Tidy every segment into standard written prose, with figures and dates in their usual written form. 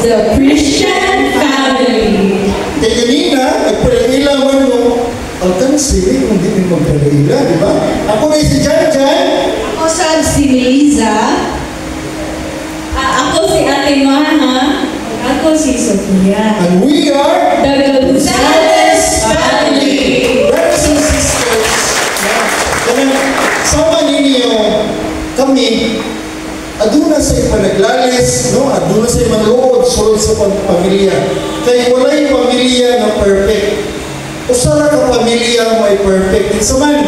the Christian family. Kaya ganina, nagpalailawan mo, ang tansili kung di mo magpalaila, di ba? Ako na si Jan Jan. Ako si Melissa. Ako si Ate Maha. Ako si Sofia. And we are the Gonzales family. Brothers and sisters, kaya sama ninyo kami, aduna sa ipanaglalis, no? Aduna sa imanuod, sulod sa pamilya. Kaya wala yung pamilya na perfect. Usara ka pamilya may perfect. It's a man.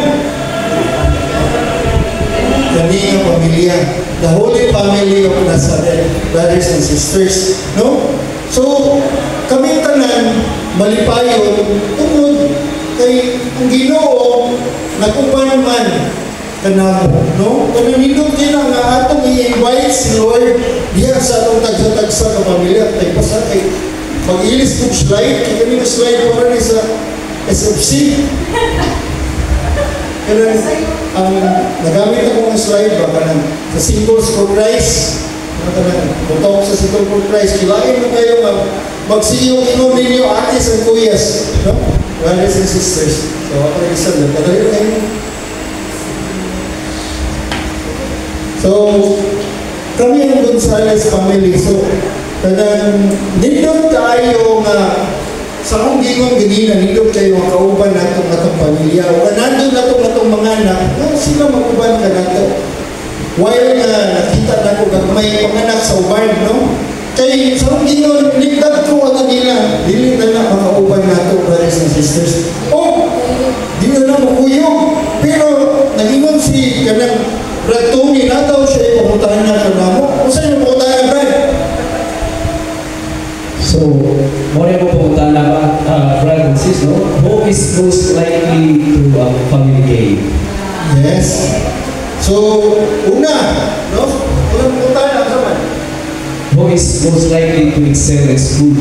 Kami ang pamilya. The Holy Family of Nazareth, brothers and sisters. No? So, kami tanan, malipayon, tungod kay ang Ginoo, nakupan man kanamo. No? Kung nindot din ang atong i-invite si Lord diyan sa atong tagsa-tagsa ng pamilya. Kaya pa kay mag-ilis kong slide. Kaya kanina slide para rin sa SFC. Kaya ang nagamit ako ng slide baka sa Symbols for Christ. Butok sa Symbols for Christ. Kilain mo kayo magsiyong inom ninyo atis and kuyas. No? Brothers and sisters. So ako rin isa doon. Kadali kayo. So, kami ang Gonzales family. So, kadang nindot tayo nga sa akong gingon ganina, nindot kayo ang kauban natong pamilya. O nandun natong mga anak, sila maguban ka nato. While nakita na ko may panganak sa uban, no? Kaya sa akong gingon, nindot ko ang nila. Dili na na makauban nato, brothers and sisters. Oh, di na makuyog. Pero, nagingon si kanang Brad Tony na daw siya ipaputahan niya sa namo. Kung saan yung puputahan, Brad? So, muna po pupuntahan na Brad and sis, no? Who is most likely to family gain? Yes. So, una, no? Unang pupuntahan na naman. Who is most likely to excel in school?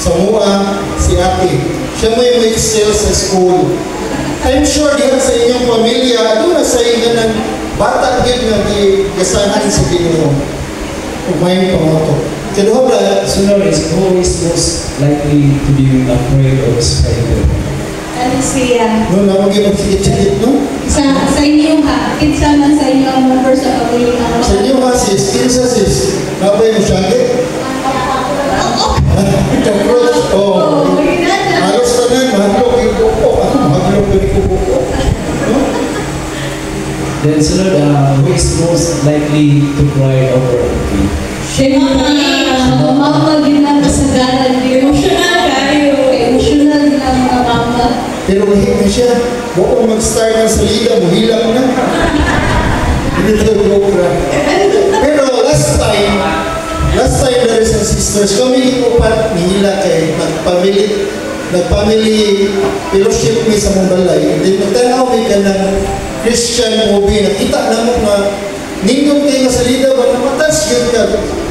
Sa mua, si ate. Siya may excel sa school. I'm sure diyan sa inyong pamilya, doon na sa inyo bata din nga gigasahan sa Ginoo. Kung may pangoto. Kedua, Brad. Sunod is who is most likely to be afraid of spider? Ano siya? No, namagi magsigit-sigit, no? Sa inyo ha? Kinsa man sa inyo ang member sa pamilya ng Sa inyo ha, sis. Kinsa, sis? Nabay mo siyagit? Approach. Oh. Halos tanan, mahaglok yung buko. Ako, mahaglok yung buko. No? Then sunod, who is most likely to cry over a movie? Siyempre, mama din na kasagaran. Emotional kayo. Emotional na mga mama. Pero mahirap siya. Huwag mag-start ng salida, muhilang na. Hindi tayo bukra. Pero last time, brothers and sisters, kami upat nihila kay nag-family fellowship mi sa Mumbalay. Then nagtanaw mi ka ng Christian movie. Nakita na mo nga nindong kayo sa salida, ba namatas yun ka.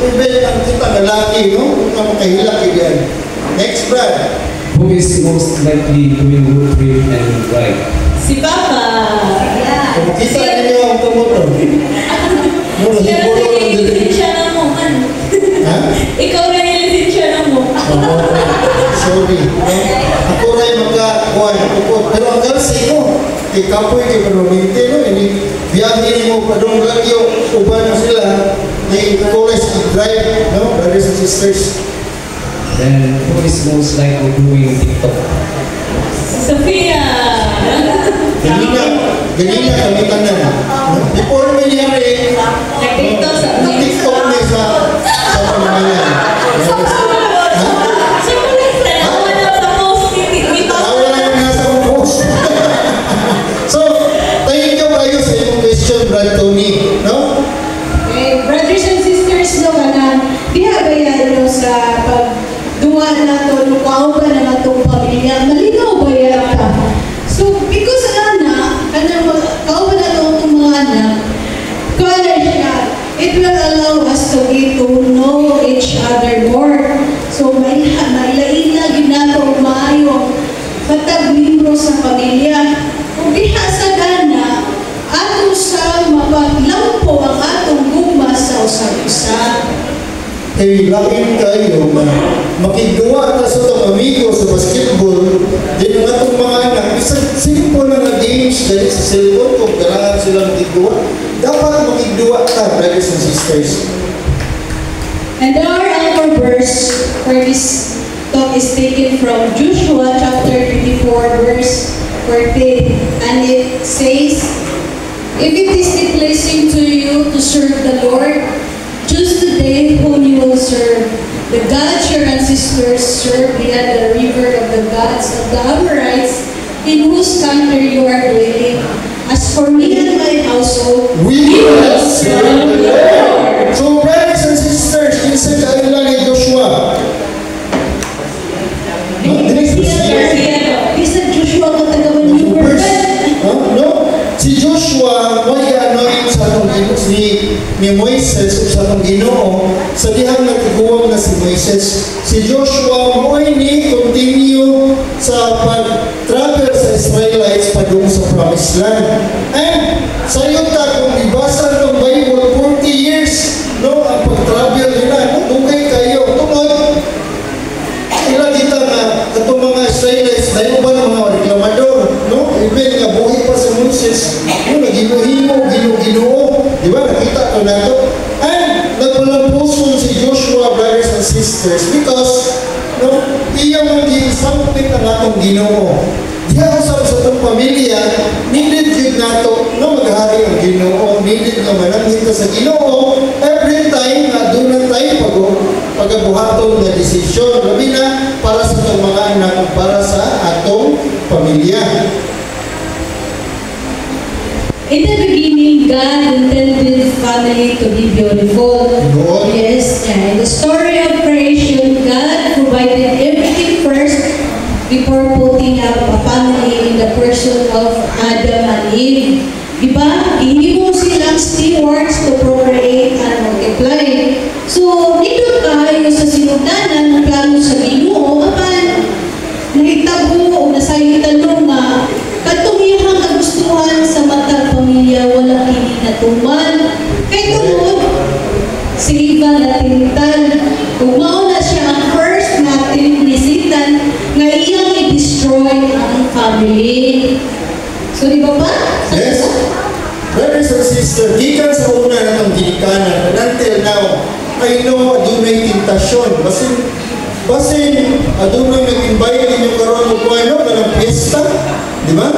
Ibig ang kita na laki, no? Kung ka makahila yan. Next, Brad. Who is most likely to be road trip and ride? Si Papa. Kung makita ninyo ang tumotor. Pero sige, lisensya na mo. Ha? Ikaw na yung lisensya na mo. Sorry. Ako rin magkakuhan. Pero ang galsi ko, kay kapoy kay Panuminte, no? Biyahin mo pa doon lagyo, uban mo sila, may college drive, no? Brothers and sisters. Then who is most likely doing TikTok? Sofia. Ganina kami tanan. Before may nangyari, Nag-TikTok sa TikTok niya sa pamamayan. Brad Tony, no? Brothers and sisters, no, diha ba yan sa pagduwa na ito, lukaw ba na itong pamilya, malinaw ba yan ka? So, because kauban na itong mga anak, kaya siya, it will allow us to get to know each other more. So, mailain na ginagawa maayo, patag-membro sa pamilya. Kung diha sa dana, ato sa mapaglampo ang atong gugma sa usag-usag. kay laking kayo na makigduwa ta sa itong amigo sa basketball, din ang atong mga anak, isang simple na games dahil sa cellphone, kung kailangan sila makigduwa, dapat makigduwa ta, brothers and sisters. And our anchor verse for this talk is taken from Joshua chapter 24 verse 14, and it says, "If it is pleasing to you to serve the Lord, choose today whom you will serve. The gods your ancestors served beyond the river of the gods of the Amorites, in whose country you are dwelling. As for me and my household, We will serve the Lord. So, brothers and sisters, kinsa kaila ni Joshua? Isa Joshua katagawan yung No? Si Joshua, may anoint sa atong ni Moises o sa atong Ginoo, sa dihang nagiguwang na si Moises. Si Joshua, mo'y ni continue sa pag-travel sa Israelites padung sa Promised Land. And sa iyo ta, kung ibasa ng Bible, 40 years, no, ang pag-travel nila, no, dugay kayo. Tungod, ilan kita na itong mga Israelites, dahil ba ng mga reklamador, no? Even nga buhay pa sa Moses, no, nagino-himo, ginoo, di ba? Nakita ko na ito. And nagpalampuson si Joshua, brothers and sisters, because, no, iya mong gisampit ang atong Ginoo. Diya sa itong pamilya, needed yun nato, no, maghari ang Ginoo, needed nga manangin ka sa Ginoo, every time na doon na tayo pagabuhaton na desisyon, labi na para sa itong mga anak, para sa atong pamilya. In the beginning, God intended family to be beautiful. Lord. Yes, and in the story of creation, God provided everything first before putting up a family in the person of Adam and Eve. Diba? Ihimo silang stewards to procreate and multiply. So, dito tayo sa sinugdanan ng plano sa Ginoo, apan nahitabo o nasayitan nga katong iyang kagustuhan sa matang pamilya wala kini natuman. Kay tungod, si Eva natintan. Kung mauna siya ang first natin nisitan nga iyang i-destroy ang family. So, di ba ba? Yes. Brothers and sisters, gikan sa una natong ginikanan, until now, I know adunay tentasyon. Basin, adunay nag-invite ninyo karon og kuano kanang piyesta, di ba?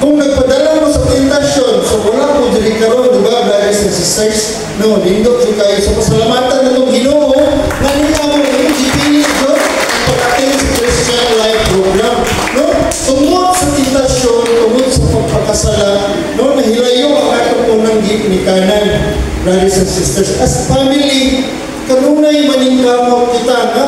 Kung nagpadala mo sa tentasyon, so wala mo diri karon, di ba, brothers and sisters? No, nindot yung kayo sa pasalamatan na itong Ginoo, na niya mo yung gipilit doon pag-attend sa Christian Life Program. No? Tungod sa tentasyon, tungod sa pagpakasala, no, nahilayo ang atong unang ginikanan, brothers and sisters. As family, kanunay maningkamot kita nga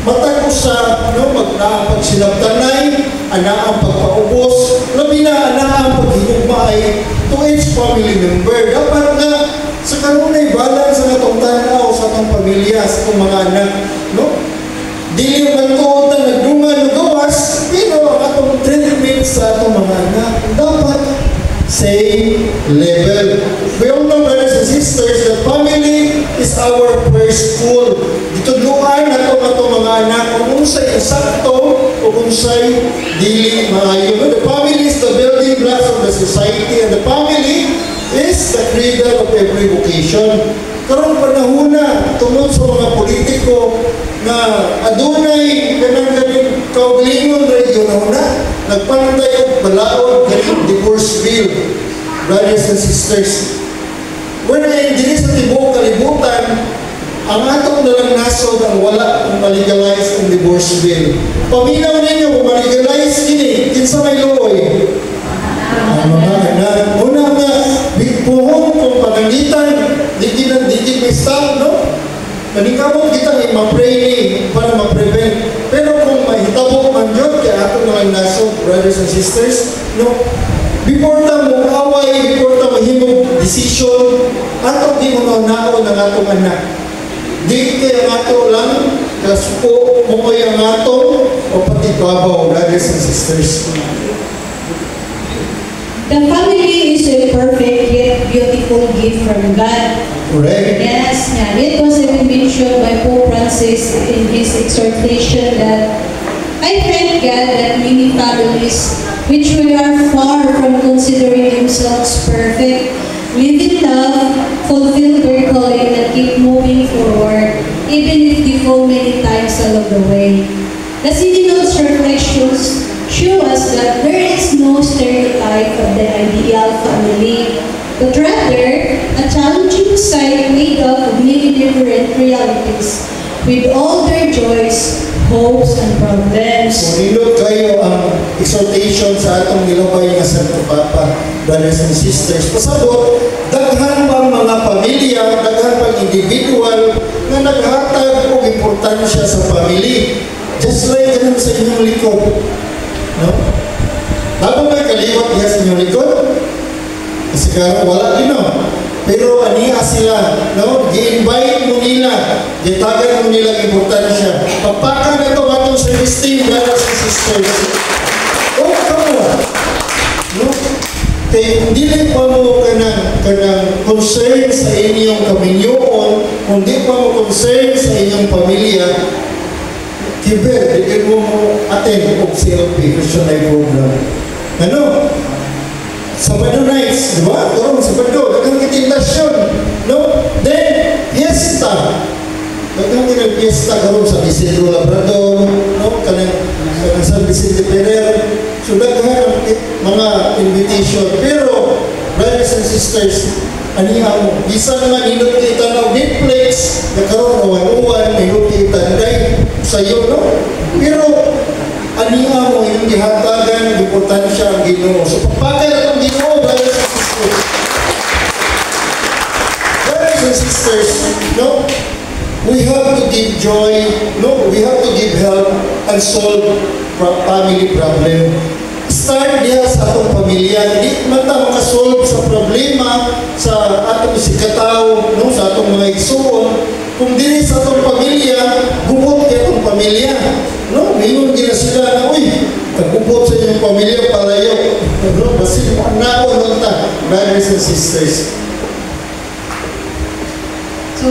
matag usa, no, magnaapag sinabtanay, anaang pagpaubos, labi na anaang paghigugmaay to each family member. Dapat nga sa kanunay balance sa atong tanaw sa atong pamilya, sa atong mga anak, no? Dili man tuod na nagdungan o gawas, pero ang atong treatment sa atong mga anak dapat same level. We all know, brothers and sisters, that family is our first school. Ditudluan na itong mga anak kung unsay sakto o kung unsay dili maayo. The family is the building blocks of the society, and the family is the cradle of every vocation. Karong panahon na tungod sa mga politiko na adunay kanang ganing kaugalingon region na nagpantay og balaod ganing divorce bill, brothers and sisters. When ay dili sa tibuok kalibutan, ang atong dalang nasod ang wala ang malegalize ang divorce bill. Paminaw ninyo kung malegalize kini, kinsa may luoy? Ang mga anak. Una nga, puhon kung panangitan, di may stop, no? Kaningkamot kita ni ma-pray ni para ma-prevent. Pero kung mahitabo man yun, kaya ato naman nasod, brothers and sisters, no? Before ta mo away, before ta mahimog decision, ato di mo naon ng atong anak. Di kaya ang ato lang, kasuko mo ko yung ato, o pati babaw, brothers and sisters. The family is a perfect yet beautiful gift from God. Correct. Yes, yeah. It was even mentioned by Pope Francis in his exhortation that I thank God that many families, which we are far from considering themselves perfect, live in love, fulfill their calling, and keep moving forward, even if they fall many times along the way. The Synod's reflections show us that there is no stereotype of the ideal family, but rather a challenging side made up of many different realities, with all their joys, hopes, and problems. So, nilog kayo ang exhortation sa atong nilabay nga Santo Papa, brothers and sisters. Pasabot, daghan pang mga pamilya, daghan pang individual na naghatag o importansya sa family. Just like ganun sa inyong likod. No? Bago may kaliwat niya sa inyong likod, kasi kaya wala din, no? Pero aniya sila, no? Gi-invite mo nila, gitagan mo nila importansya. Pagpaka na ito atong service team, brothers and sisters. Oh, come on. No? Kaya hindi lang pa mo kanang concern sa inyong kaminyoon, hindi pa mo concern sa inyong pamilya, kiber, hindi mo attend o CLP, Christian Life Program. Ano? Sabado nights, di ba? Turong Sabado, dagang kitindasyon. No? Then, fiesta. Dagang fiesta karon sa Isidro Labrador, no? Kanang San Vicente Ferrer. So, daghan mga invitation. Pero, brothers and sisters, aniha mo, bisan man hinot kita na Netflix, nagkaroon awan-uwan, hinot kita day sa'yo, no? Pero, aniha mo yung gihatagan, importansya ang Ginoo. So, pagpakay na itong Ginoo, brothers and sisters. Brothers and sisters, no? We have to give joy, no? We have to give help and solve family problem. Start diya sa atong pamilya. Di man ta makasolve sa problema sa atong sikataw, no? Sa atong mga igsuon. Kung dili sa atong pamilya, gubot kay atong pamilya. No? Ngayon gina sila na, uy, kagubot sa inyong pamilya, palayo. No? Basin mo anak ko nun ta, brothers and sisters. So,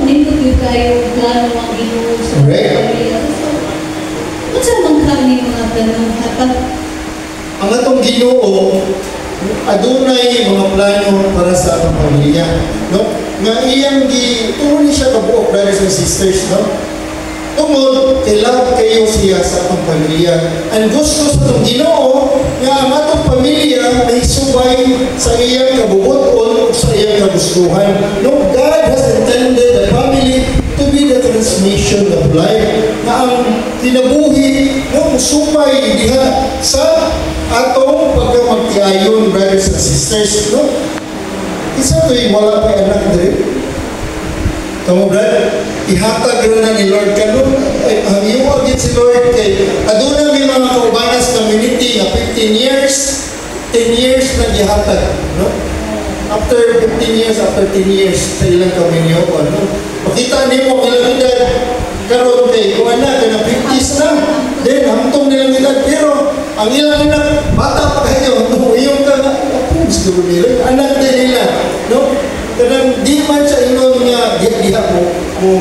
din ko tayo plano ang Ginoo sa pamilya. Ano sa mga kami mga tanong hata? Ang atong Ginoo, adunay mga plano para sa atong pamilya. No? Nga iyang tuon siya kabuok, brothers and sisters, no? Tungod, kailangan kayo siya sa atong pamilya. Ang gusto sa atong Ginoo, nga ang atong pamilya ay subay sa iyang kabubuton o sa iyang kagustuhan. No, God has intended the family to be the transmission of life. Na ang kinabuhi, no, subay diha sa atong pagkamagtiayon, brothers and sisters. No? Isa to'y wala pa anak din. Kamu brad, ihatag rin na ni Lord kanon. Ang iyong agit si Lord kay aduna may mga kaubanas community na 15 years, 10 years na ihatag, no? After 15 years, after 10 years sa ilang kaminyo, no? Makita niyo ilang edad karon kay kung anak na 50s na, then hamtong nilang edad, pero ang ilang anak bata pa kayo, no? Iyong ka gusto nila, anak din nila, no? Kadang di man sa inyong nga diha mo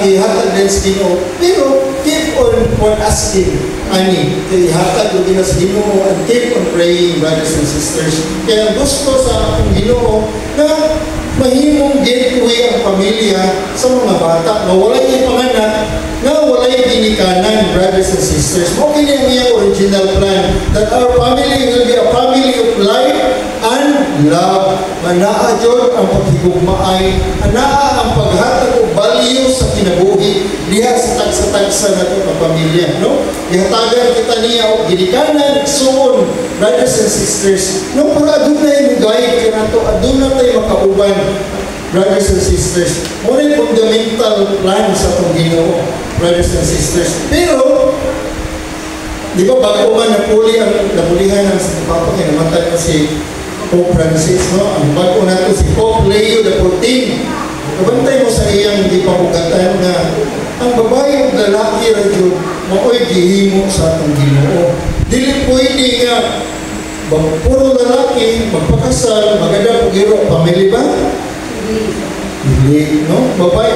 ihatag din sa Ginoo, pero keep on asking ani kay ihatag ko din sa Ginoo and keep on praying, brothers and sisters. Kaya gusto sa akong Ginoo na mahimong gateway ang pamilya sa mga bata na walay ipanganak, na walay ginikanan, brothers and sisters. Okay na yung iyang original plan that our family will be a family of life and love. Anaa dyan ang paghigugmaay, anaa ang paghatag o value sa kinabuhi diha sa tagsa-tagsa na ito ng pamilya, no? Ihatagan kita niya o ginikanan, suon, brothers and sisters, no? Para adunay mo guide ka na ito, adunay tayo makauban, brothers and sisters. Muna yung fundamental plan sa itong Ginoo, brothers and sisters. Pero, di ba bago man napulihan ng sa Papa, kinamatay na si Pope Francis, no? Ang bago na ito si Pope Leo XIV. Kabantay mo sa iyang di pamugatan na ang babae at lalaki radyo mao'y gihimo sa atong Ginoo. Dili pwede nga puro lalaki magpakasal, maganda pagiro, pamilya ba? Dili, no? Babae,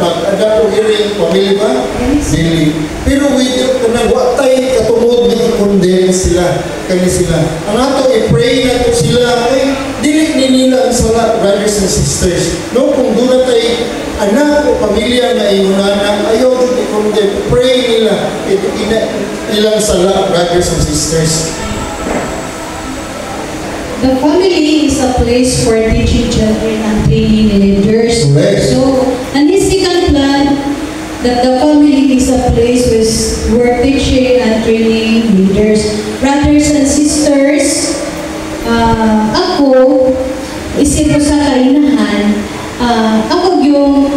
mag-adapt o iri, pamilya ba? Dili. Pero with kanang watay katungod ni i-condemn sila, kani sila. Ang ato i-pray na to sila, ay dili ni nila ang sala, brothers and sisters. No, kung doon tay anak o pamilya na inunanan, ayaw doon i-condemn. Pray nila, ilang sala, brothers and sisters. The family is a place for teaching children and training leaders. Correct. So, and this second plan, that the family is a place where teaching and training leaders. Brothers and sisters, ako, isip ko sa kainahan, ako yung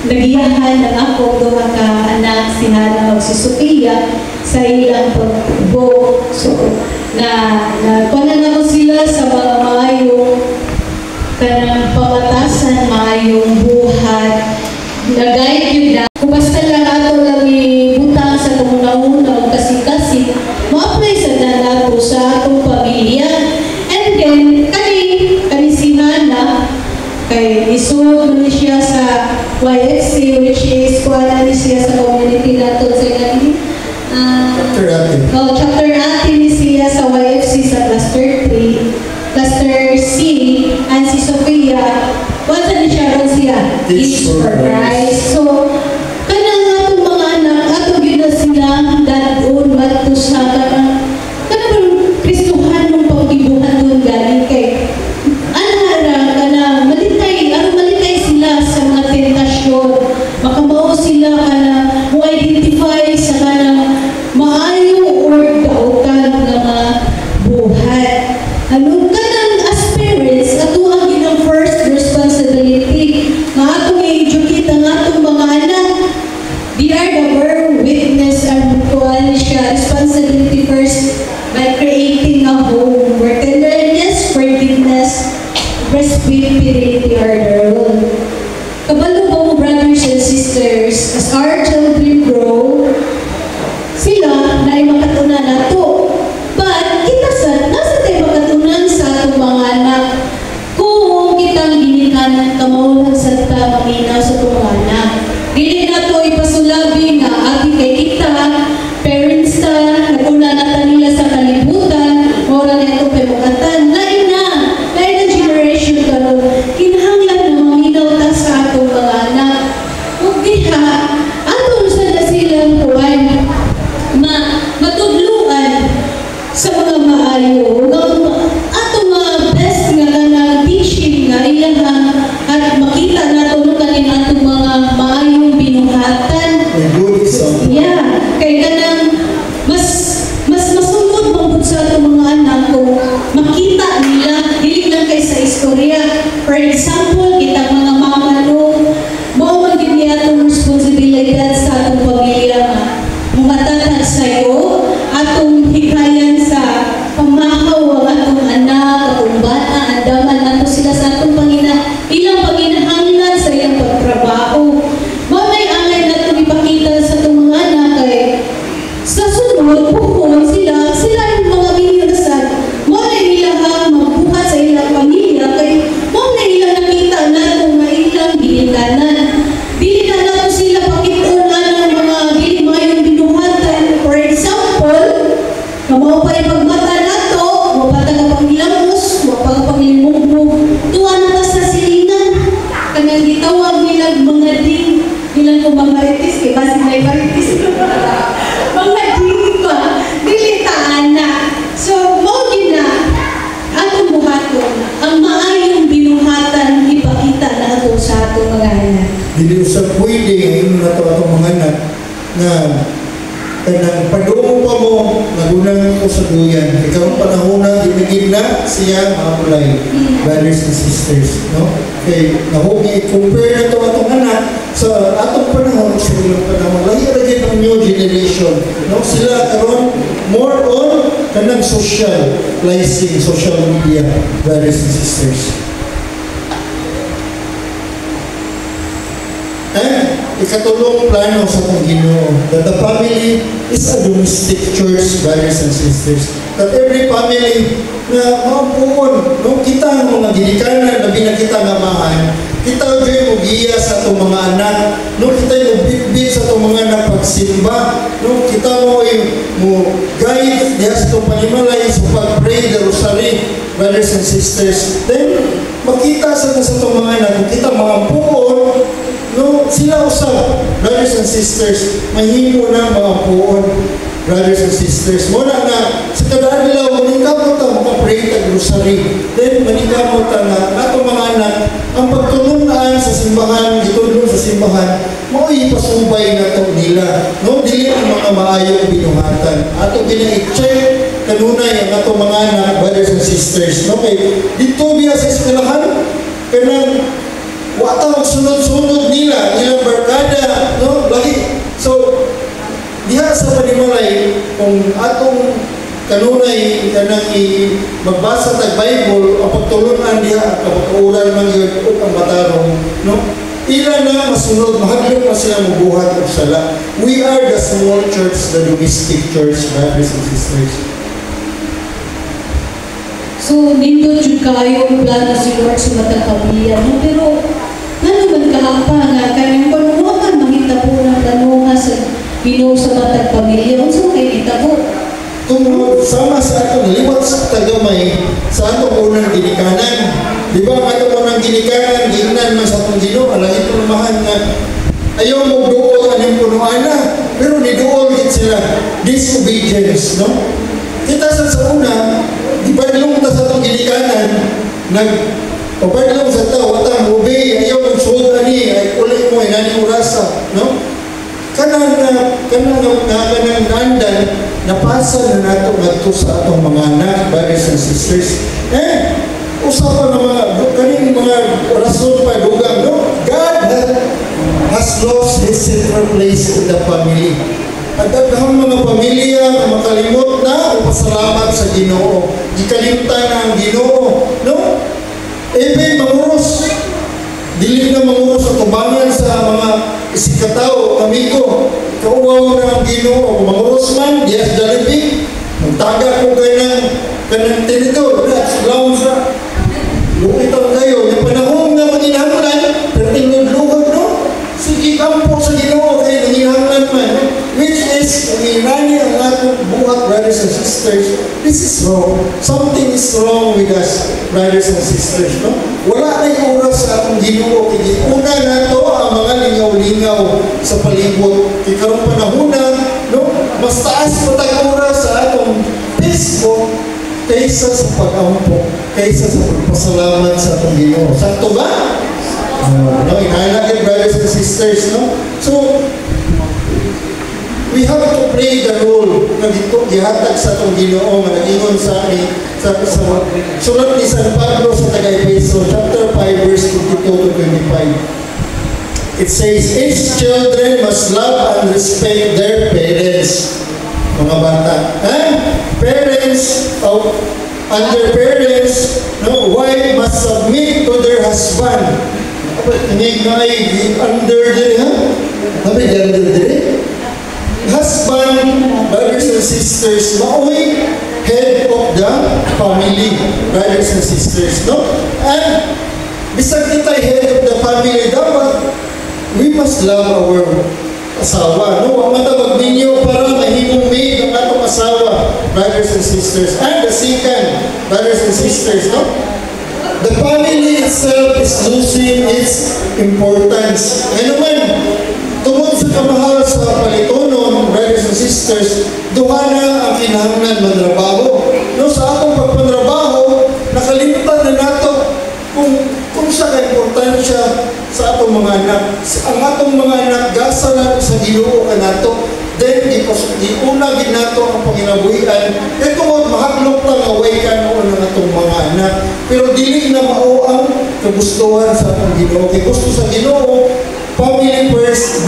nagiyahan ng ako duha ka anak si Hana o si Sophia sa ilang pagbo. So, pananaw sila sa mga maayong kanang pamatasan, maayong buhat, nag-guide yun na. Kung basta lang ato lang ibutang sa kamunahuna o kasi-kasi, ma-apply sa nato sa atong pamilya. And then, kani si Hana, kay isuod mo siya sa YFC, which is kuha ni siya sa community nato sa gani. Chapter atin ni siya sa YFC sa cluster 3, cluster C, and si Sophia, what's ni siya ron siya? Each for Christ. So, kanang atong mga anak, atong yun na sila, dadon, batos na kanang Kristuhan ng pagkibuhan doon galing kay malitay sila sa mga tentasyon, makamao sila kanang mo-identify sa kanang maayo or kautan ng mga buhat. Ano kanang as parents, ato ang ginang first responsibility nga atong i-educate ang atong mga anak. They are the bearer witness and kuhan siya responsibility first by creating a home where tenderness, forgiveness, responsibility are the role. Kabalo ba mo, brothers and sisters, as our children grow, sila na ay makatunan na to. But kita nasa tayo makatunan sa atong mga anak kung kitang ginikanan kamaulan sa maminaw sa itong mga anak. Dili na to ipasulabi nga ati kay kita, parents ta, naguna na nila sa kalibutan, mora na ito kay makatan, lain na generation karon kinahanglan na maminaw ta sa atong mga anak. Kung diha, atong sa silang tuwan, matudluan sa mga maayo, atong mga best nga kanang teaching nga ilang at makita nato no kanin atong mga maayong binuhatan. Yeah, kay kanang mas masungkot mabud sa atong mga anak kung makita nila dili lang kay sa istorya. For example, kitang mga mama no, mao man gid atong responsibilidad sa atong pamilya nga mumatatan sayo, atong hikayan sa pamahaw ang atong anak, atong bata, andaman nato sila sa atong ilang panginahanglan sa ilang pagtrabaho. Mao may angay nato ipakita sa atong mga anak kay sa sunod kung sila yung mga minirasan, mao na ilang magbuhat sa ilang pamilya kay mao na ilang nakita nato nga ilang ginikanan. Dili na nato sila pakitunan ng mga dili mayong binuhatan. For example, mao pa yung pagmata nato, mapata ka pang ilamos, mapata pang ilimugmug, tuwa na ta sa silingan. Kanang gitawag nilang mga ding, nilang kung mga maritis, kaya basi may maritis. Mga ding ba? Dili taan na. So, mao yun na, atong buhaton, ang maayong binuhatan, ipakita na ato sa atong mga anak. Hindi sa pwede ngayon na ito atong mga anak na kanang padungo pa mo, nagunang ko sa duyan. Ikaw ang panahon na ginigin na siya maapulay, brothers and sisters. No? Okay, compare na ito atong anak sa atong panahon, sa ilang panahon. Lagi ang new generation. No? Sila karon more on kanang socializing, social media, brothers and sisters. And ikatulong plano sa kong Ginoo that the family is a domestic church, brothers and sisters. that every family na mapuon, no, kita ang mga ginikanan, labi na kita nga mahan, kita yung mag-iya sa itong mga anak, no, kita yung bitbit sa itong mga anak pagsimba, no, kita mo yung guide diya sa itong panimalay sa pag-pray the rosary, brothers and sisters. Then, makita sa itong mga anak, kung kita mga puon, no, sila usap, brothers and sisters, mahimo na mga puon, brothers and sisters. Muna nga, sa kadaan nila, maningkamot ang makapray tag rosary. Then, maningkamot ang atong mga anak, ang pagtulunaan sa simbahan, itulong sa simbahan, mao'y pasubay na ito nila. No, dili ang mga maayong binuhatan. Ato gina-check kanunay ang atong mga anak, brothers and sisters. No, kay dito biya sa eskwelahan, kanang wata magsunod-sunod nila, ilang barkada, no, lagi. So, diha sa panimalay, kung atong kanunay kanang magbasa tag Bible, ang pagtulunan diha, kapag-uran man yun, ang matarong, no? Ila na masunod, mahaglok na sila mabuhat o sala. We are the small church, the domestic church, brothers and sisters. So, nindot yung kayo plano si Lord sa matang pamilya, no? Pero, ano man kahapa nga, kanyang panuwaman, makita po ng tanunga sa Ginoo sa matang pamilya, unsa kay itabo? Kung sama sa atong liwat sa tagamay, sa atong unang ginikanan, di ba ang atong unang ginikanan, giingnan man sa atong Ginoo, alangit pulumahan nga, ayaw mo duol anong punuan na, pero niduol din sila, disobedience, no? Kita sa una, di ba nilong ta sa atong ginikanan, pagpadlong sa tao, watang obey, ayaw mong suod ani, ay ulit mo, inani orasa, no? Kanang nandan, napasa na nato ngadto sa atong mga anak, brothers and sisters. Usapan ng kaning mga rason pa dugang, no? God has lost His central place in the family. At ang mga pamilya na makalimot na upasalamat sa Ginoo. Gikalimtan ang Ginoo, no? Even manguros, dili na manguros at tubangan sa mga isikatao, amigo, kauwaw na ang Ginoo, kung manguros man, dias Jollibee, magtaga ko kanang tinidor, lounge na, lukitan kayo, yung panahon na manginahanglan, pero tinudluhod, no? Sige kampo sa Ginoo, kayo nanginahanglan man, which is, inani ang atong buhat, brothers and sisters. This is wrong. Something is wrong with us, brothers and sisters, no? Wala na yung oras sa atong Ginoo. Una na to ang mga lingaw-lingaw sa palibot. Ikarong panahunan, no? Mas taas pa tayong oras sa atong Facebook kaysa sa pag-ampo, kaysa sa pagpasalamat sa atong Ginoo. Sakto ba? No, inahalagin, brothers and sisters, no? So, we have to play the role na dito gihatag sa itong Ginoo nga nag-ingon sa sulat ni San Pablo sa taga-Efeso chapter 5 verse 22 to 25. It says, each children must love and respect their parents. Mga bata. Parents and their parents, no, wife must submit to their husband. Hindi nga ay under din, ha? Sabi, under din. Husband, brothers and sisters, maoy head of the family, brothers and sisters, no? And bisag kita head of the family, dapat we must love our asawa, no? Ang matabag ninyo para mahimong maid ang atong asawa, brothers and sisters. And the second, brothers and sisters, no? The family itself is losing its importance. Ano man, tungod sa kamahal sa palitonon, brothers and sisters, duha na ang kinahanglan mandrabaho. No, sa atong pagpandrabaho, nakalimutan na nato kung sa ka-importansya sa atong mga anak. Ang atong mga anak, gasa na sa Ginoo ka nato. Then, una ginato ang panginabuhian. Kaya tungod, mahaglok lang away ka noon ng atong mga anak. Pero dili na mao ang kagustuhan sa atong Ginoo. Kaya gusto sa Ginoo, family first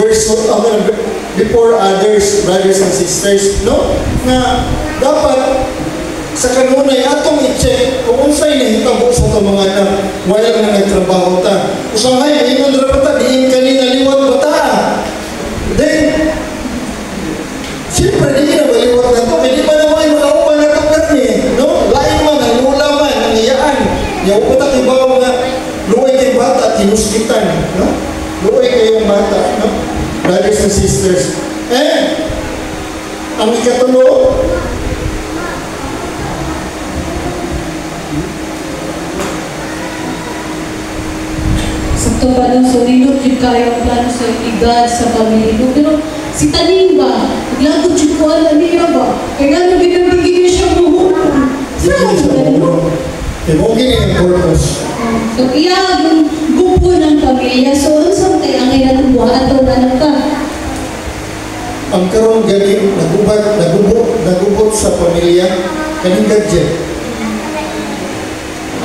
before others, brothers and sisters, no? Na dapat sa kanunay atong i-check kung unsay nahitabo sa itong mga anak while na nagtrabaho ta. Usahay, ingon ra ta, diin kanina liwat ba ta? Then, siyempre, di na maliwat na ito. Hindi pa naman makaupan na ito karni. brothers and sisters. And ang ikatulo, Sakto pa lang, so nilot yung kayo ang plano sa igad, sa pamilya. Pero si Taning ba, naglagod yung ko alam niya ba? Kaya nga binabigyan niya siya buhok. Saan sa ganun? Timogin ang purpose. So iya, yung grupo ng pamilya. So ano sa tayo, ang ilang buhat o na ka? Ang karon gani nagubot sa pamilya kaning gadget.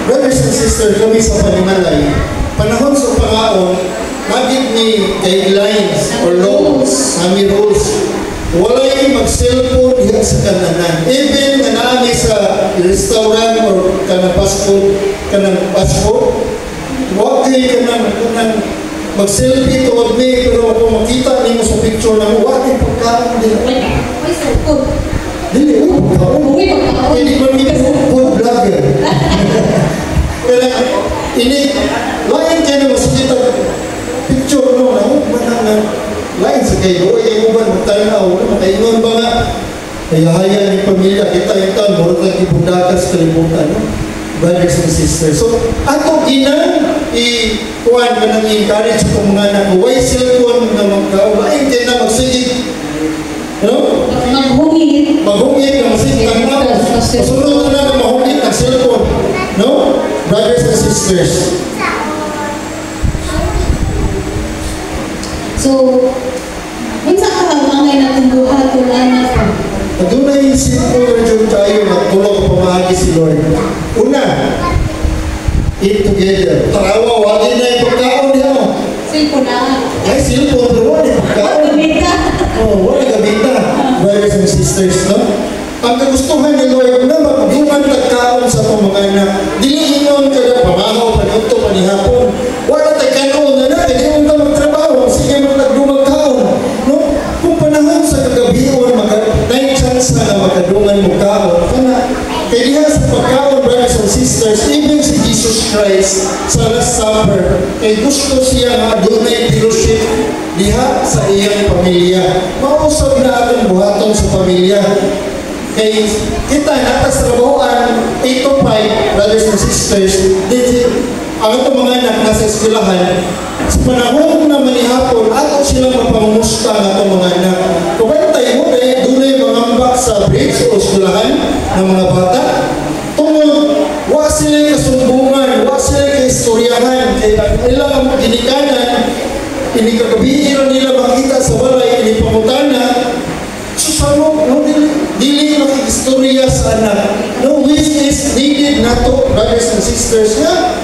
Brothers and sisters, kami sa panimalay, panahon sa pangaon, nagit ni guidelines or laws, nami rules. Walay mag-cellphone diha sa kananan. Even nga naami sa restaurant or kanang fast food, huwag kayo kanang mag-selfie tuwag me, pero kung makita niyo sa picture na mo, huwag kayo pagkaon din. Ay, cellphone. Dili, pagkaon. Uy, pagkaon. Hindi man may food vlogger. Kaya, lain kayo na masikita picture no, na lain sa kayo, ay uban, magtanaw, makaingon ba nga, haya ni pamilya, kita yung taon, murag lang ibudakas kalimutan, no? Brothers and sisters. So, ato kuhan ka nang encourage kong mga anak, why cellphone na magkaulain kayo na magsigit, no? Maghungit. Maghungit na masigit ang mga, masunod na mahungit ang cellphone, no? Brothers and sisters. So, unsa ka angay na buhat o anak ko? Adunay simple radyo tayo na tulog pamahagi si Lord. Una, eat together. Tarawa, wagin na yung pagkaon niya. Cellphone na. Ay, cellphone, pero wala yung pagkaon. Gumita. Wala gabita. Brothers and sisters, no? Ang kagustuhan ni Lord na magduman tagkaon sa itong mga anak. Dili inon ka na pamahaw, panuto, panihapon. Wala tagkaon na na, hindi mo na magtrabaho. Sige mo nagdumang kaon. No? Kung panahon sa kagabion, may chance na magkadungan mo kaon. Kaya diha sa pagkaon, brothers and sisters, even si Jesus Christ sa Last Supper, ay gusto siya nga doon ay fellowship diha sa iyang pamilya. Mausap na atong buhaton sa pamilya. Kaya kita natas trabahoan 8 to 5, brothers and sisters, ang itong mga anak nasa eskwelahan, sa panahon na manihapon, ato silang mapamumusta ng itong mga anak. Kung tayo mo, doon ay mga ambak sa bridge o eskwelahan ng mga bata, tungkol, wa sila kasumbungan, wa sila kaistoryahan, kaya ilang ang ginikanan, inikagabihin nila makita sa balay, inipamutana, susano, no, dili makikistorya sa anak. No, which is needed nato, brothers and sisters, nga,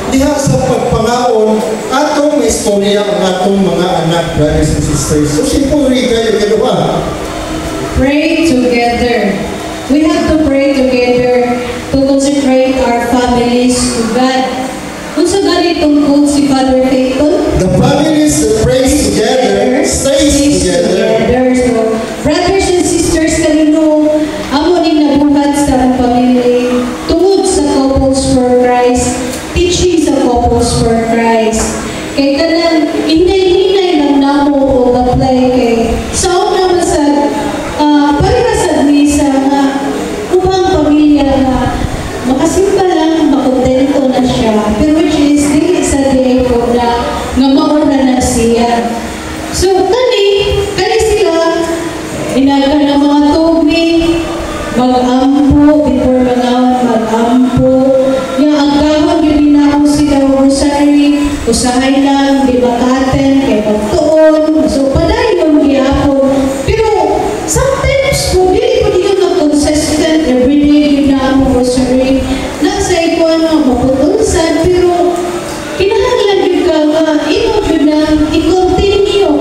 diha sa pagpangaon, atong istorya ang atong mga anak, brothers and sisters. So, simple rin kayo, gano ba? Pray together. We have to pray together to consecrate our families to God. Kung sa ganitong quote si Father Peyton, The families that prays together stays together. So, brothers and sisters, kanino amo ning nabuhat sa among pamilya tungod sa Couples for Christ, teaching sa Couples for Christ. Kay kanang inay-inay lang namo o apply kay sa una masad parehasad ni sa mga ubang pamilya na makasimba lang, makontento na siya, pero which is dili sa day ko na nga mauna na siya. So kani sila inaga ng mga tubig, mag-ampo, before mag-ampo, yung agawag yung dinamo sila rosary, usahay lang, di bakaten, kay pagtuon, so padayon gihapon. Pero sometimes po, dili po di ka consistent everyday dinamo rosary, nasa ikuan nga maputulsan, pero kinahanglan yun ka nga, ino yun na i-continue,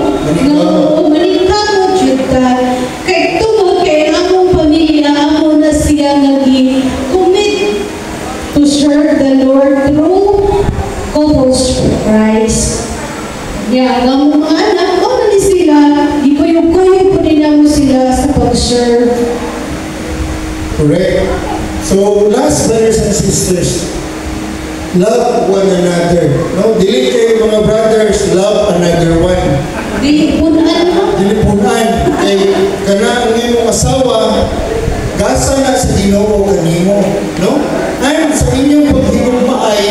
nga maningkamot yun ka, kay tungod kay among pamilya, amo na siya nag-commit to serve the Lord through Couples for Christ. Yeah, ang mga anak, o na sila, ipuyog-kuyog po nila mo sila sa pag-serve. Correct. So, last, brothers and sisters, love one another. No, dili kayo mga brothers, love another one. Di punaan mo. dilipunan kay kana ang imong asawa gasa na sa Ginoo kanimo, no? And sa inyong paghigugmaay,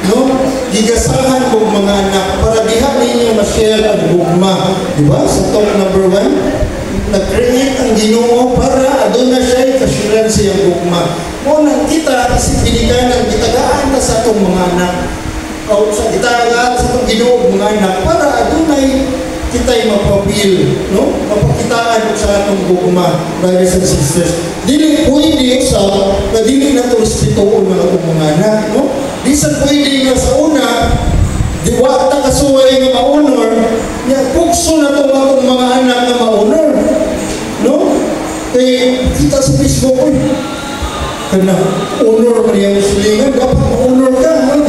no, gigasahan mo mga anak para diha ninyo ma-share ang gugma, di ba? Sa top number 1, nag-create ang Ginoo para aduna siya kasiran siyang gugma. Mo nang kita isip binigyan gitagaan na sa atong mga anak. O sa gitagaan sa atong Ginoo mga anak para adunay kita'y mapapil, no? Mapakitaan sa atong gugma, brothers and sisters. Dili pwede sa na dili na ito respetuon ng atong mga anak, no? Di sa pwede nga sa una, di wata kasuway nga ma-honor, niya pukso na itong atong mga anak na ma-honor, no? Kaya kita sa Facebook, kana, honor mo niyang silingan, dapat ma-honor ka, no?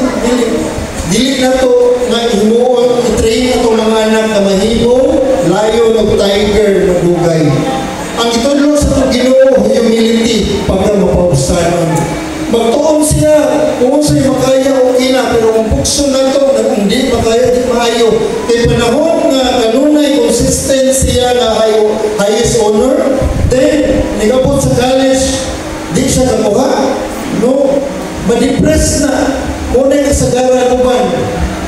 Dili na ito nga himuon, i-train na itong mga anak na mahibong, lion o tiger na dugay. Ang itudlo sa itong Ginoo, humility, pagka mapausanon. Magtuon siya, kung sa'yo makaya, okay na, pero kung pukso na ito, na hindi makaya, di maayo. Kaya panahon nga, kanunay, consistent siya na highest honor, then, nagabot sa college, di siya kamuha, no? Ma-depress na, muna yung kasagaran uban,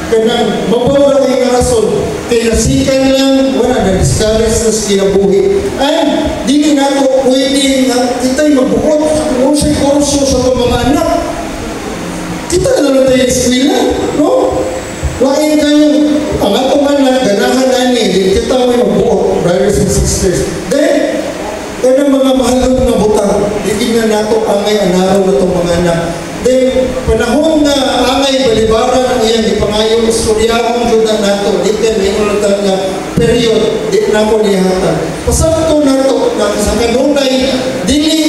kanang mabawala kay nga rason, kay nasikan lang, wala na discourage na sa kinabuhi. Ay, di na ito pwede na kita'y magbukot kung siya'y kurso sa mga anak. Kita na lang tayo eskwila, no? Lain kayo, ang atong anak, ganahan ani, din kita may magbukot, brothers and sisters. Then, kaya mga mahalong na butang, di na nato angay anaraw na itong mga anak. Then, panahon na angay balibaran ang iyang ipangayong istoryahong judan nato, di ka may ulatang na period, di na ko nihatan. Pasakto nato, na sa kanunay, dili,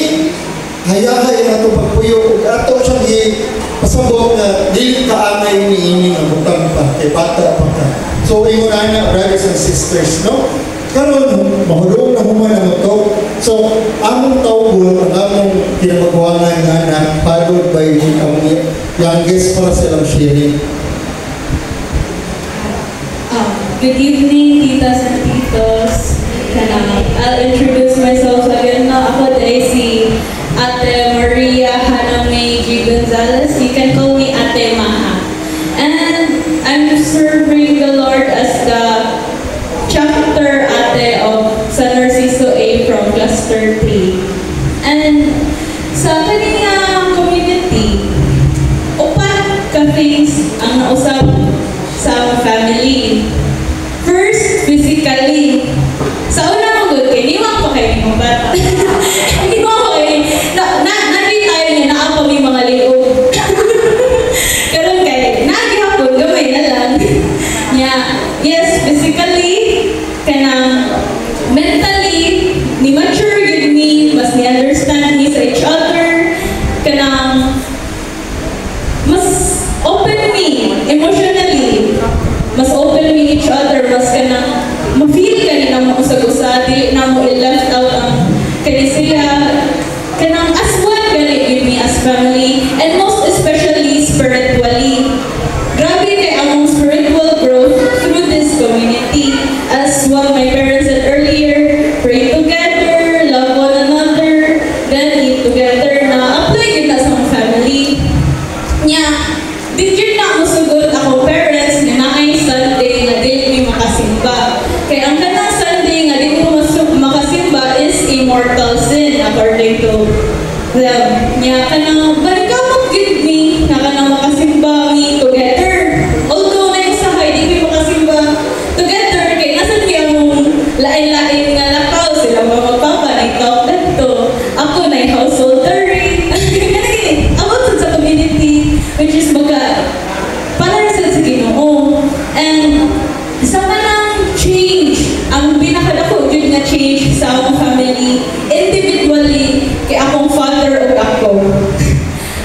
hayahay nato pagpuyo, kung ato siyang pasabot na dili ka angay ni ini ang butang pa, kay bata pa ka. So, ingon na, brothers and sisters, no? Karon mahulog na human ang ito. So, among tawgon, ang among kinamagawangan nga anak, followed by ang youngest para silang sharing. Good evening, titas and titos. I'll introduce myself again na. Ako ay si Ate Maria Hannah May G. Gonzalez. You can call me Ate Maha. And I'm serving the Lord as the chapter ate of San Narciso A from Cluster 3. And sa kanyang community, upat ka things ang nausap sa family. First, physically. Sa una mong good, hindi mo pa kayo mga bata. Hindi mo pa kayo, naging tayo niya, naapa may mga liog. Karoon kayo, nagihapon, gamay na lang. Yes, physically, kanang mentally, ni mature with me, mas ni understand me sa each other, kanang mas open me emotionally, mas open me each other, mas kanang ma-feel ka ni na mo usag-usa, dili na mo i-left out ang kanisiya, kanang as one gani with me as family, and most especially spiritually. Grabe kay among spiritual growth through this community. As what my parents said earlier, pray together, love one another, then eat together. Na-apply yun na sa family. Did yun na musugod ako parents na naay Sunday na dili may makasimba. Kaya ang kanang Sunday nga dili mo makasimba is immortal sin according to them. Kanang balikamot give me na kanang makasimba me together. Although may usahay, di may makasimba together. Kaya nasan kaya mong lain-lain nga lakaw sila mga magpapanitaw dito. Ako na yung householdery. About sa community, which is para sa Ginoo. And sa manang change, ang pinakadako yun nga change sa akong family, individually, kay akong father o ako.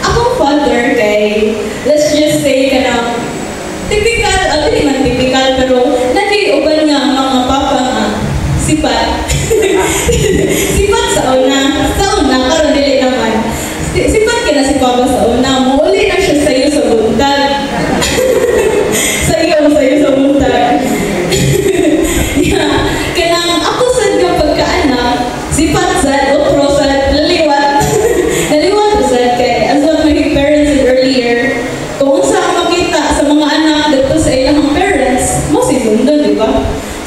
Akong father kay, let's just say ka na, typical, hindi man typical, pero nag-iuban nga mga papa nga, sipat. Sipat sa una, karon dili naman. Sipat ka na si papa sa una, mauli na siya sa'yo sa buntag. Sa'yo sa buntag.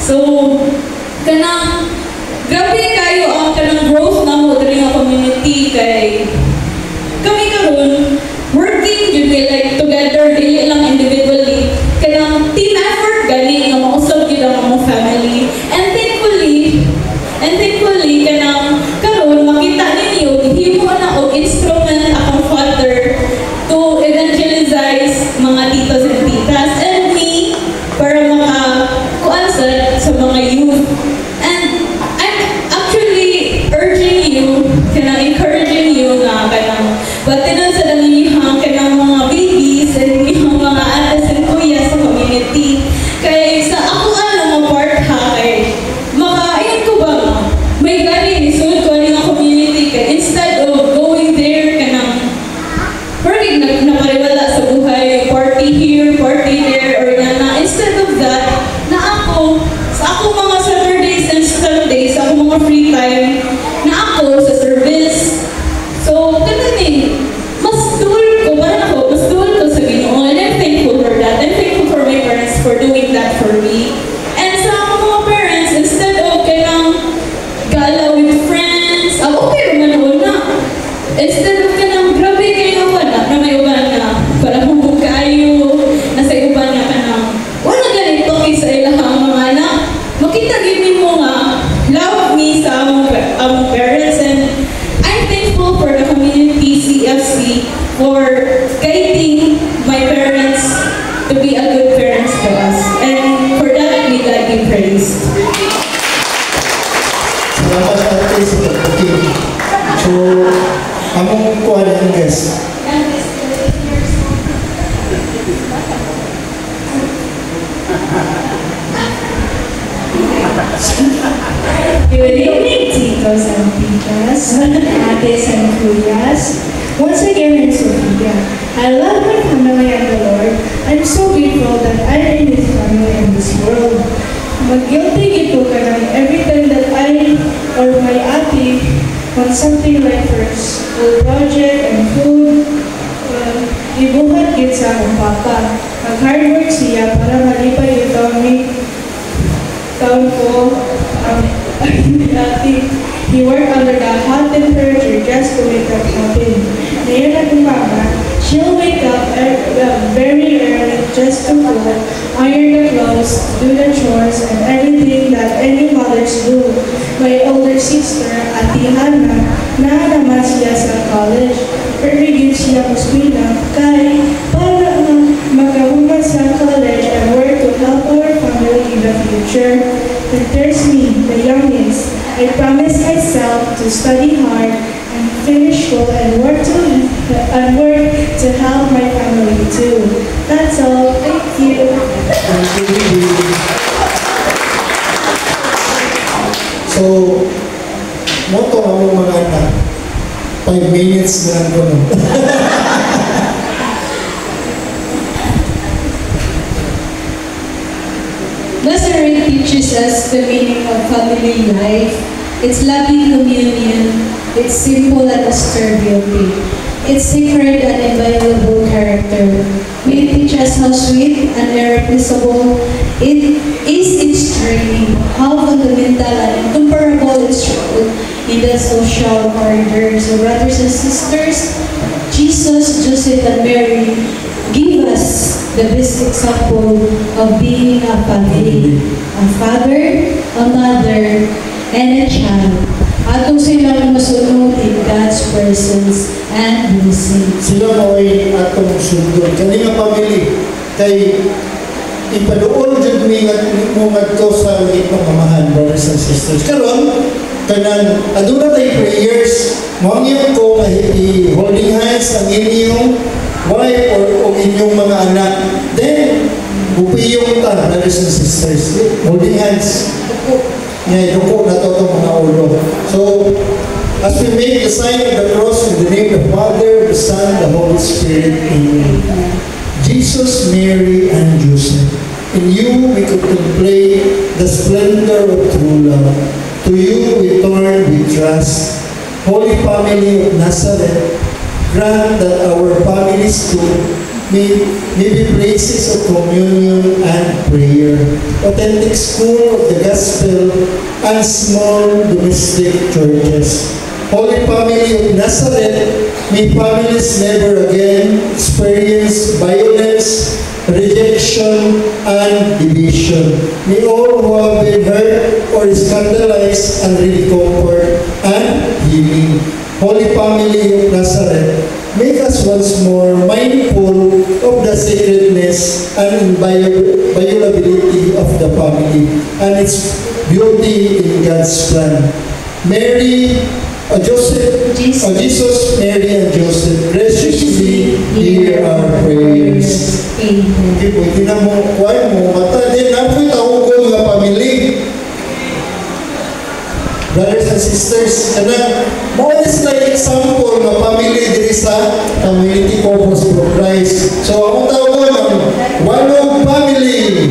So, kanang grabe kayo ang kanang growth na mo diri nga community kay kami karon working jud like together dili lang individually kanang team effort gani nga mausab gyud ang among family and thankfully kanang karon makita ninyo himo na og instrument akong father to evangelize mga titos and titas and me para kuan sa mga youth. And I'm actually urging you, encouraging you na kanang batinan sa dalinihang kanang mga babies and yung mga ates and kuya sa community. Kaya sa ako mga part ha, kay ayun ko ba may gani isunod ko ang community kay instead of going there kanang parang napariwala sa buhay, party here, party there, or instead of that, na ako, sa ako mga Saturdays and Sundays, sa ako mga free time, na ako sa service. So, ganun mas dual ko, mas dual ko sa Ginoo, and I'm thankful for that. I'm thankful for my parents for doing that for me. And sa ako mga parents, instead of kailang gala with friends, okay naman na. Instead of kanang grabe kayo na may uban na para hubog kayo, nasa uban na kanang wala ganito sa ilahang mga anak. Makita gini mo nga, love me sa among parents, and I'm thankful for the community CFC for guiding my parents to be a good parents to us. And for that, may God be praised. Salamat natin sa pagkakin. So, among kuha na ang guest. Good evening, titos and titas, ates and kuyas. Once again, I'm Sophia. I love my family and the Lord. I'm so grateful that I'm in His family in this world. Mag-guilty ito ka lang every time that I or my ate want something like for school project and food. Ibuhat gid sa akong papa. Mag-hard work siya para malipay ito ang taon ko. He worked under the hot temperature just to make that happen. Ngayon akong mama, she'll wake up very early just to cook, iron the clothes, do the chores, and everything that any mothers do. My older sister, Ate Hana, na naman siya sa college. Pero siya ko swila kay para magkahuman sa college and work to help our family in the future. And there's me, the youngest. I promised myself to study hard and finish school and work to help my family too. That's all. Thank you. So, moto ang mga anak. 5 minutes na lang ko. Nazarene teaches us the meaning of family life. It's loving communion. It's simple and stability. It's sacred and inviolable character. May it teach us how sweet and irreplaceable it is its training, how fundamental and incomparable its role in the social order. So brothers and sisters, Jesus, Joseph, and Mary give us the best example of being a family, a father, a mother, and a child. Atong silang masunod in God's presence and blessing. Sila mo ay atong sundod. Kani nga family, kay ipaduol dyan mo ngadto sa itong mamahan, brothers and sisters. Karon, kanang aduna tayo prayers, mawangyan ko i-holding hands ang inyong wife or inyong mga anak. Then, bupiyong ta, brothers and sisters. Holding hands. Ngayon, duko na to itong mga ulo. So, as we make the sign of the cross in the name of the Father, the Son, the Holy Spirit, Amen. Jesus, Mary, and Joseph, in you we contemplate the splendor of true love. To you we turn with trust. Holy Family of Nazareth, grant that our families too maybe places of communion and prayer, authentic school of the gospel, and small domestic churches. Holy Family of Nazareth, may families never again experience violence, rejection, and division. May all who have been hurt or scandalized and really comfort and healing. Holy Family of Nazareth, make us once more mindful of the sacredness and inviolability of the family and its beauty in God's plan. Mary, Jesus, Mary, and Joseph, graciously hear our prayers. Amen. Okay po, hindi na mo, kuhay mo, mata, din na po itawag ko mga pamilya. Brothers and sisters, more is like example ng family diri sa Community Purpose for Christ. So, ako tawag ko ng Walog Family.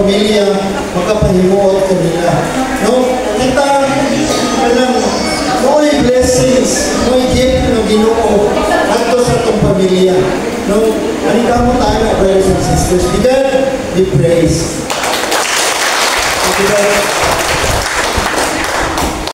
pamilya makapahimuot ko nila. No? Kita, kanang mo'y blessings, mo'y gift ng Ginoo ato sa itong pamilya. No? Halika mo tayo, brothers and sisters. Be God, be praised. Thank you, God.